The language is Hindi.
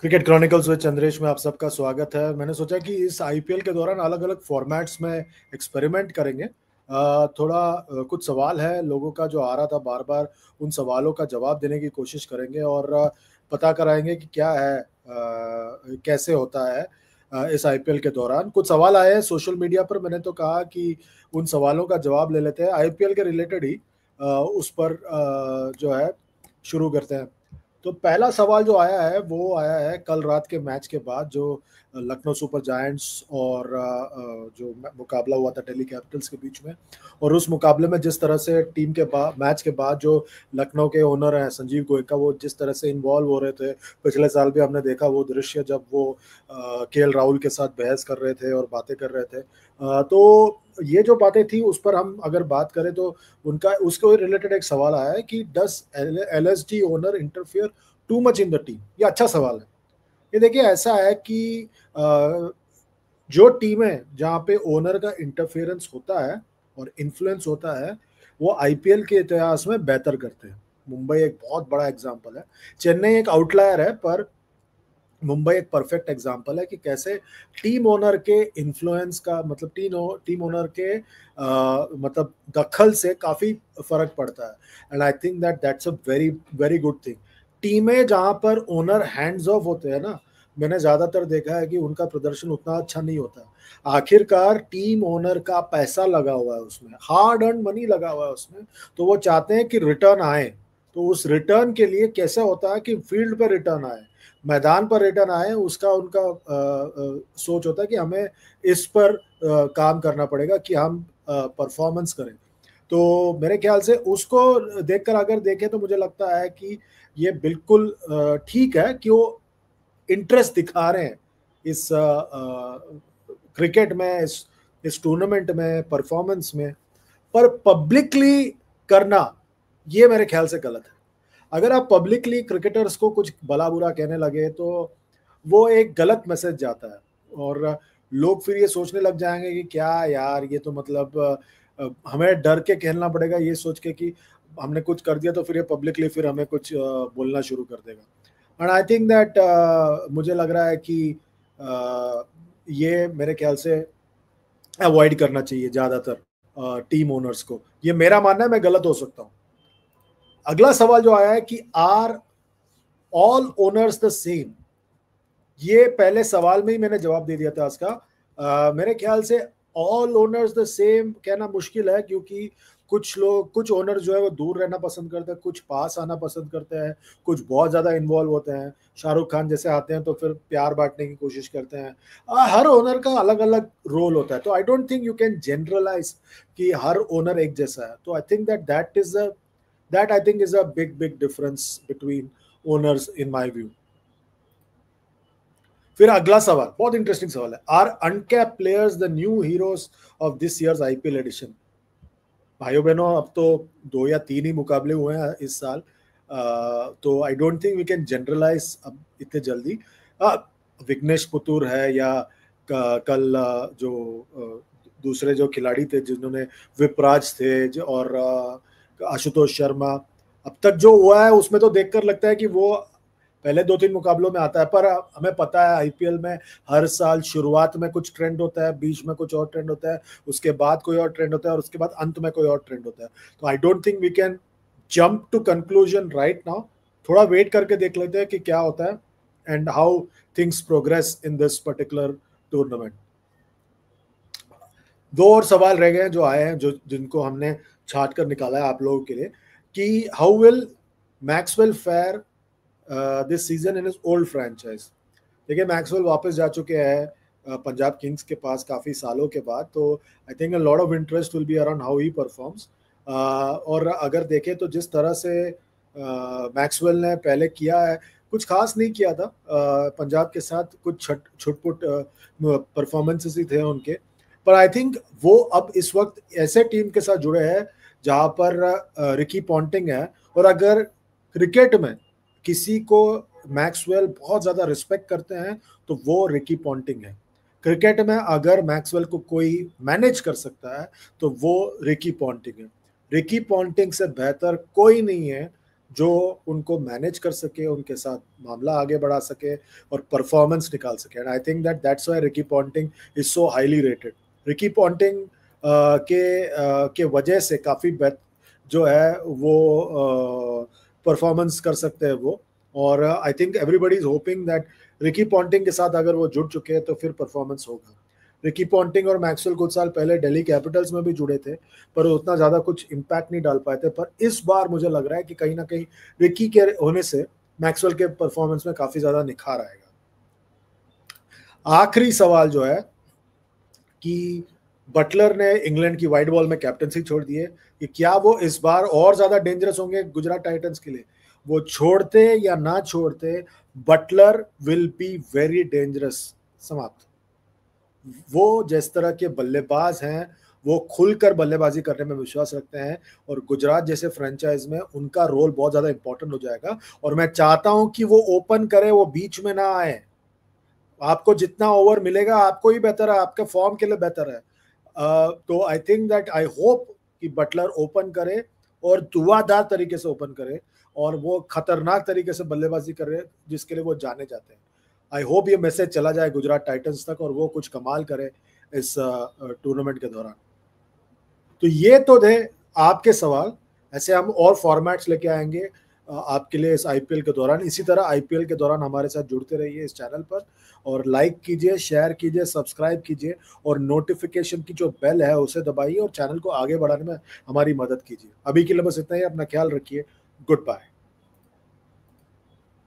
क्रिकेट क्रॉनिकल्स विद चंद्रेश में आप सबका स्वागत है। मैंने सोचा कि इस आईपीएल के दौरान अलग अलग फॉर्मेट्स में एक्सपेरिमेंट करेंगे। कुछ सवाल है लोगों का जो आ रहा था बार बार, उन सवालों का जवाब देने की कोशिश करेंगे और पता कराएंगे कि क्या है, कैसे होता है इस आईपीएल के दौरान। कुछ सवाल आए हैं सोशल मीडिया पर, मैंने तो कहा कि उन सवालों का जवाब ले लेते हैं आईपीएल के रिलेटेड ही। उस पर जो है शुरू करते हैं। तो पहला सवाल जो आया है वो आया है कल रात के मैच के बाद, जो लखनऊ सुपर जायंट्स और जो मुकाबला हुआ था दिल्ली कैपिटल्स के बीच में। और उस मुकाबले में जिस तरह से टीम के बाद, मैच के बाद, जो लखनऊ के ओनर हैं संजीव गोयनका, वो जिस तरह से इन्वॉल्व हो रहे थे। पिछले साल भी हमने देखा वो दृश्य जब वो केएल राहुल के साथ बहस कर रहे थे और बातें कर रहे थे। तो ये जो बातें थी उस पर हम अगर बात करें तो उनका उसको रिलेटेड एक सवाल आया है कि does LSD owner interfere too much in the team. ये अच्छा सवाल है। ये देखिए, ऐसा है कि जो टीमें जहाँ पे ओनर का इंटरफेरेंस होता है और इन्फ्लुएंस होता है, वो आईपीएल के इतिहास में बेहतर करते हैं। मुंबई एक बहुत बड़ा एग्जाम्पल है। चेन्नई एक आउटलायर है, पर मुंबई एक परफेक्ट एग्जांपल है कि कैसे टीम ओनर के इन्फ्लुएंस का मतलब टीम ओनर के मतलब दखल से काफी फर्क पड़ता है। And I think that's a very very good thing. टीमें जहां पर ओनर हैंड्स ऑफ होते हैं ना, मैंने ज्यादातर देखा है कि उनका प्रदर्शन उतना अच्छा नहीं होता। आखिरकार टीम ओनर का पैसा लगा हुआ है उसमें, हार्ड अर्न मनी लगा हुआ है उसमें, तो वो चाहते हैं कि रिटर्न आए। तो उस रिटर्न के लिए कैसे होता है कि फील्ड पर रिटर्न आए, मैदान पर रिटर्न आए, उसका उनका सोच होता है कि हमें इस पर काम करना पड़ेगा कि हम परफॉर्मेंस करें। तो मेरे ख्याल से उसको देखकर अगर देखें तो मुझे लगता है कि ये बिल्कुल ठीक है कि वो इंटरेस्ट दिखा रहे हैं इस क्रिकेट में, इस टूर्नामेंट में, परफॉर्मेंस में। पर पब्लिकली करना ये मेरे ख्याल से गलत है। अगर आप पब्लिकली क्रिकेटर्स को कुछ भला बुरा कहने लगे तो वो एक गलत मैसेज जाता है और लोग फिर ये सोचने लग जाएंगे कि क्या यार, ये तो मतलब हमें डर के कहना पड़ेगा ये सोच के कि हमने कुछ कर दिया तो फिर ये पब्लिकली फिर हमें कुछ बोलना शुरू कर देगा। एंड आई थिंक दैट मुझे लग रहा है कि ये मेरे ख्याल से अवॉइड करना चाहिए ज़्यादातर टीम ओनर्स को। ये मेरा मानना है, मैं गलत हो सकता हूँ। अगला सवाल जो आया है कि are all owners the same. ये पहले सवाल में ही मैंने जवाब दे दिया था इसका। मेरे ख्याल से ऑल ओनर्स द सेम कहना मुश्किल है, क्योंकि कुछ ओनर जो है वो दूर रहना पसंद करते हैं, कुछ पास आना पसंद करते हैं, कुछ बहुत ज्यादा इन्वॉल्व होते हैं। शाहरुख खान जैसे आते हैं तो फिर प्यार बांटने की कोशिश करते हैं। हर ओनर का अलग अलग रोल होता है, तो I don't think you can generalise कि हर ओनर एक जैसा है। तो I think that I think is a big big difference between owners in my view. फिर अगला सवाल बहुत इंटरेस्टिंग सवाल है, are uncapped players the new heroes of this years IPL edition. भाइयों बहनों, अब तो 2 या 3 ही मुकाबले हुए हैं इस साल। तो I don't think we can generalise अब इतने जल्दी। विघ्नेश पुतूर है या कल जो दूसरे जो खिलाड़ी थे जिन्होंने, विपराज थे और आशुतोष शर्मा, अब तक जो हुआ है उसमें तो देखकर लगता है कि वो पहले 2-3 मुकाबलों में आता है। पर हमें पता है आईपीएल में हर साल शुरुआत में कुछ ट्रेंड होता है, बीच में कुछ और ट्रेंड होता है, उसके बाद कोई और ट्रेंड होता है और उसके बाद अंत में कोई और ट्रेंड होता है। तो I don't think we can jump to conclusion right now. थोड़ा वेट करके देख लेते हैं कि क्या होता है and how things progress in this particular tournament. 2 और सवाल रह गए हैं जो आए हैं, जो जिनको हमने छाट कर निकाला है आप लोगों के लिए, कि how will Maxwell fair this season in his old franchise. देखिए, मैक्सवेल वापस जा चुके हैं पंजाब किंग्स के पास काफ़ी सालों के बाद। तो I think a lot of interest will be around how he performs. और अगर देखें तो जिस तरह से मैक्सवेल ने पहले किया है, कुछ खास नहीं किया था पंजाब के साथ, कुछ छुटपुट परफॉर्मेंसेस ही थे उनके। पर आई थिंक वो अब इस वक्त ऐसे टीम के साथ जुड़े हैं जहां पर रिकी पॉन्टिंग है। और अगर क्रिकेट में किसी को मैक्सवेल बहुत ज़्यादा रिस्पेक्ट करते हैं तो वो रिकी पॉन्टिंग है। क्रिकेट में अगर मैक्सवेल को कोई मैनेज कर सकता है तो वो रिकी पॉन्टिंग है। रिकी पॉन्टिंग से बेहतर कोई नहीं है जो उनको मैनेज कर सके, उनके साथ मामला आगे बढ़ा सके और परफॉर्मेंस निकाल सके। And I think that's why Ricky Ponting is so highly rated. Ricky Ponting के वजह से काफ़ी जो है वो परफॉर्मेंस कर सकते हैं वो। और I think everybody is hoping that Ricky Ponting के साथ अगर वो जुड़ चुके हैं तो फिर परफॉर्मेंस होगा। रिकी पॉन्टिंग और मैक्सवेल कुछ साल पहले दिल्ली कैपिटल्स में भी जुड़े थे, पर उतना ज़्यादा कुछ इम्पैक्ट नहीं डाल पाए थे। पर इस बार मुझे लग रहा है कि कहीं ना कहीं रिकी के होने से मैक्सवेल के परफॉर्मेंस में काफ़ी ज़्यादा निखार आएगा। आखिरी सवाल जो है कि बटलर ने इंग्लैंड की वाइट बॉल में कैप्टनसी छोड़ दी है, कि क्या वो इस बार और ज्यादा डेंजरस होंगे गुजरात टाइटंस के लिए? वो छोड़ते या ना छोड़ते, Buttler will be very dangerous. समाप्त। वो जिस तरह के बल्लेबाज हैं, वो खुलकर बल्लेबाजी करने में विश्वास रखते हैं, और गुजरात जैसे फ्रेंचाइज में उनका रोल बहुत ज्यादा इंपॉर्टेंट हो जाएगा। और मैं चाहता हूं कि वो ओपन करे, वो बीच में ना आए। आपको जितना ओवर मिलेगा आपको ही बेहतर है, आपके फॉर्म के लिए बेहतर है। तो I think that I hope कि बटलर ओपन करे और दुआदार तरीके से ओपन करे, और वो खतरनाक तरीके से बल्लेबाजी करे जिसके लिए वो जाने जाते हैं। आई होप ये मैसेज चला जाए गुजरात टाइटंस तक और वो कुछ कमाल करे इस टूर्नामेंट के दौरान। तो ये तो थे आपके सवाल। ऐसे हम और फॉर्मेट्स लेके आएंगे आपके लिए इस आईपीएल के दौरान। इसी तरह आईपीएल के दौरान हमारे साथ जुड़ते रहिए इस चैनल पर, और लाइक कीजिए, शेयर कीजिए, सब्सक्राइब कीजिए, और नोटिफिकेशन की जो बेल है उसे दबाइए, और चैनल को आगे बढ़ाने में हमारी मदद कीजिए। अभी के लिए बस इतना ही। अपना ख्याल रखिए। Good bye.